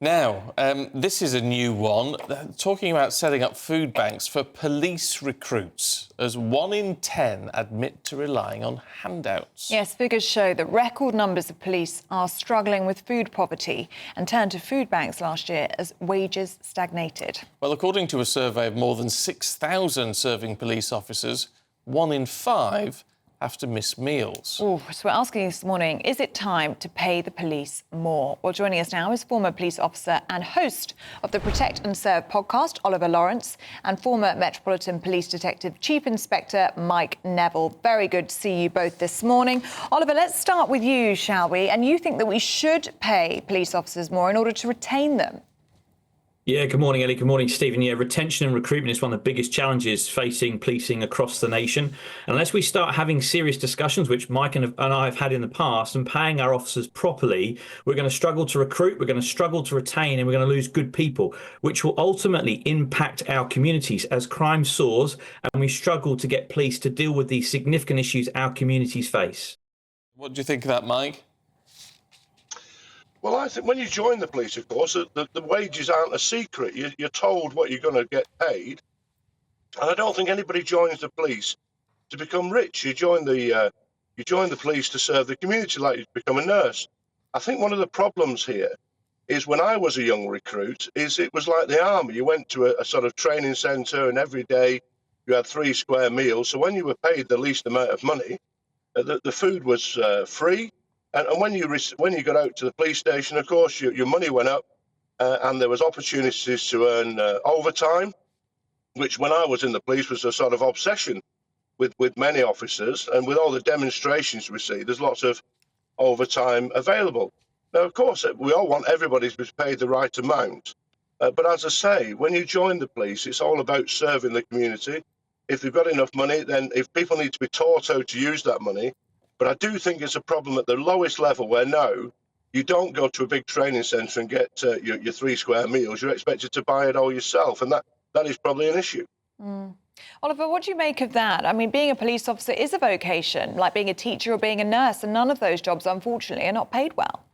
Now, this is a new one, talking about setting up food banks for police recruits, as 1 in 10 admit to relying on handouts. Yes, figures show that record numbers of police are struggling with food poverty and turned to food banks last year as wages stagnated. Well, according to a survey of more than 6,000 serving police officers, 1 in 5 have to miss meals. Ooh, so we're asking this morning, is it time to pay the police more? Well, joining us now is former police officer and host of the Protect and Serve podcast, Oliver Laurence, and former Metropolitan Police Detective Chief Inspector Mike Neville. Very good to see you both this morning. Oliver, let's start with you, shall we? And you think that we should pay police officers more in order to retain them? Yeah, good morning, Ellie. Good morning, Stephen. Yeah, retention and recruitment is one of the biggest challenges facing policing across the nation. Unless we start having serious discussions, which Mike and I have had in the past, and paying our officers properly, we're going to struggle to recruit, we're going to struggle to retain, and we're going to lose good people, which will ultimately impact our communities as crime soars and we struggle to get police to deal with the significant issues our communities face. What do you think of that, Mike? Well, I think when you join the police, of course, the wages aren't a secret. You're told what you're going to get paid. And I don't think anybody joins the police to become rich. You join the police to serve the community, like you become a nurse. I think one of the problems here is when I was a young recruit, is it was like the army. You went to a sort of training centre and every day you had 3 square meals. So when you were paid the least amount of money, the food was free. And when you got out to the police station, of course, your money went up, and there was opportunities to earn overtime, which when I was in the police was a sort of obsession with many officers. And with all the demonstrations we see, there's lots of overtime available. Now, of course, we all want everybody to be paid the right amount. But as I say, when you join the police, it's all about serving the community. If they've got enough money, then if people need to be taught how to use that money. But I do think it's a problem at the lowest level where now you don't go to a big training centre and get your 3 square meals. You're expected to buy it all yourself. And that is probably an issue. Oliver, what do you make of that? I mean, being a police officer is a vocation, like being a teacher or being a nurse, and none of those jobs, unfortunately, are not paid well.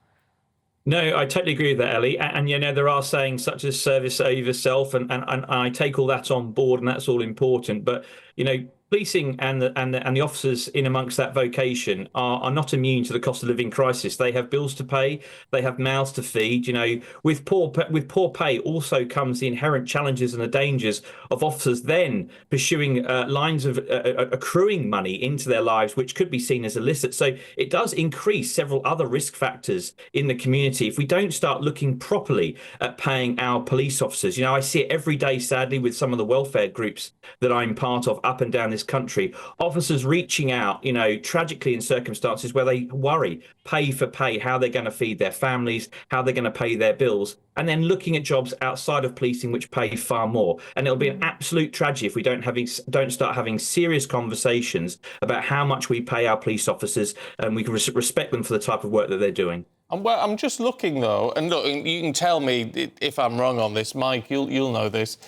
No, I totally agree with that, Ellie. And you know, there are sayings such as service over self, and I take all that on board, and that's all important. But, you know, policing and the officers in amongst that vocation are not immune to the cost of living crisis. They have bills to pay, they have mouths to feed. You know, with poor pay also comes the inherent challenges and the dangers of officers then pursuing lines of accruing money into their lives, which could be seen as illicit. So it does increase several other risk factors in the community if we don't start looking properly at paying our police officers. You know, I see it every day, sadly, with some of the welfare groups that I'm part of up and down this country, officers reaching out, you know, tragically in circumstances where they worry, pay for pay, how they're going to feed their families, how they're going to pay their bills, and then looking at jobs outside of policing which pay far more. And it'll be an absolute tragedy if we don't start having serious conversations about how much we pay our police officers and we can respect them for the type of work that they're doing. Well, I'm just looking, though, and look, you can tell me if I'm wrong on this, Mike, you'll know this.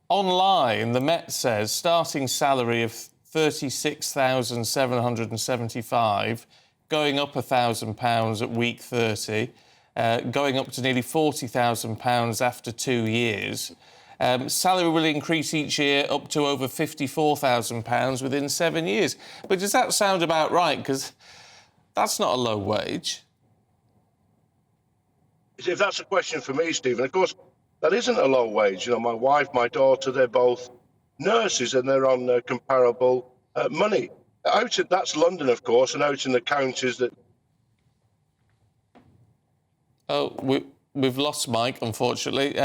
Online, the Met says starting salary of £36,775, going up £1,000 at week 30, going up to nearly £40,000 after 2 years. Salary will increase each year up to over £54,000 within 7 years. But does that sound about right? Because that's not a low wage. If that's a question for me, Stephen, of course, that isn't a low wage. You know, my wife, my daughter, they're both nurses and they're on comparable money. That's London, of course, and out in the counties that... Oh, we've lost Mike, unfortunately.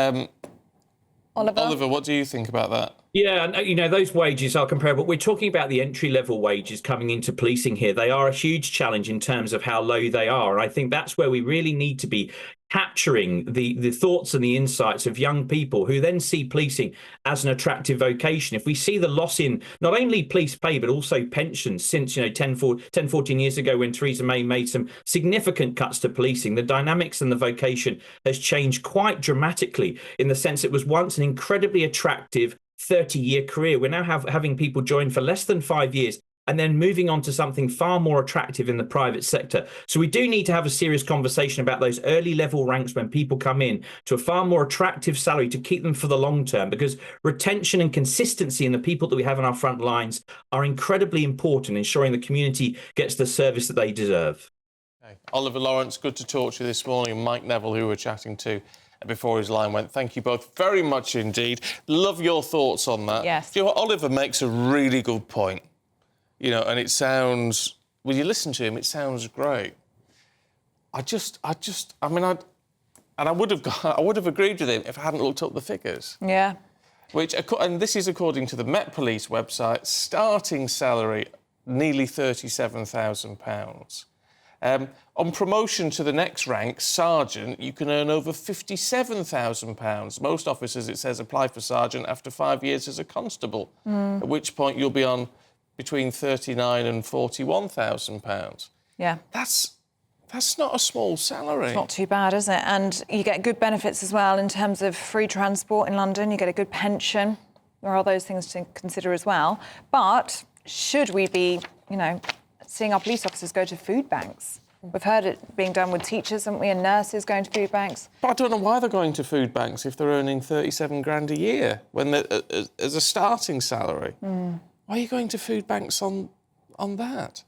Oliver, what do you think about that? Yeah, you know, those wages are comparable. We're talking about the entry-level wages coming into policing here. They are a huge challenge in terms of how low they are. And I think that's where we really need to be capturing the thoughts and the insights of young people who then see policing as an attractive vocation. If we see the loss in not only police pay, but also pensions since, you know, 10, 14 years ago when Theresa May made some significant cuts to policing, the dynamics and the vocation has changed quite dramatically in the sense it was once an incredibly attractive 30-year career. We're now having people join for less than 5 years and then moving on to something far more attractive in the private sector. So we do need to have a serious conversation about those early level ranks when people come in to a far more attractive salary to keep them for the long term, because retention and consistency in the people that we have on our front lines are incredibly important, ensuring the community gets the service that they deserve. Okay. Oliver, Laurence, good to talk to you this morning, and Mike Neville, who we were chatting to before his line went. Thank you both very much indeed. Love your thoughts on that. Yes. Do you know what? Oliver makes a really good point, you know, and it sounds, when you listen to him, it sounds great. I would have agreed with him if I hadn't looked up the figures. Yeah. Which, and this is according to the Met Police website, starting salary nearly £37,000. On promotion to the next rank, sergeant, you can earn over £57,000. Most officers, it says, apply for sergeant after 5 years as a constable, at which point you'll be on between £39,000 and £41,000. Yeah. That's not a small salary. It's not too bad, is it? And you get good benefits as well in terms of free transport in London. You get a good pension. There are those things to consider as well. But should we be, you know, seeing our police officers go to food banks? We've heard it being done with teachers, haven't we, and nurses going to food banks. But I don't know why they're going to food banks if they're earning 37 grand a year when as a starting salary. Why are you going to food banks on that?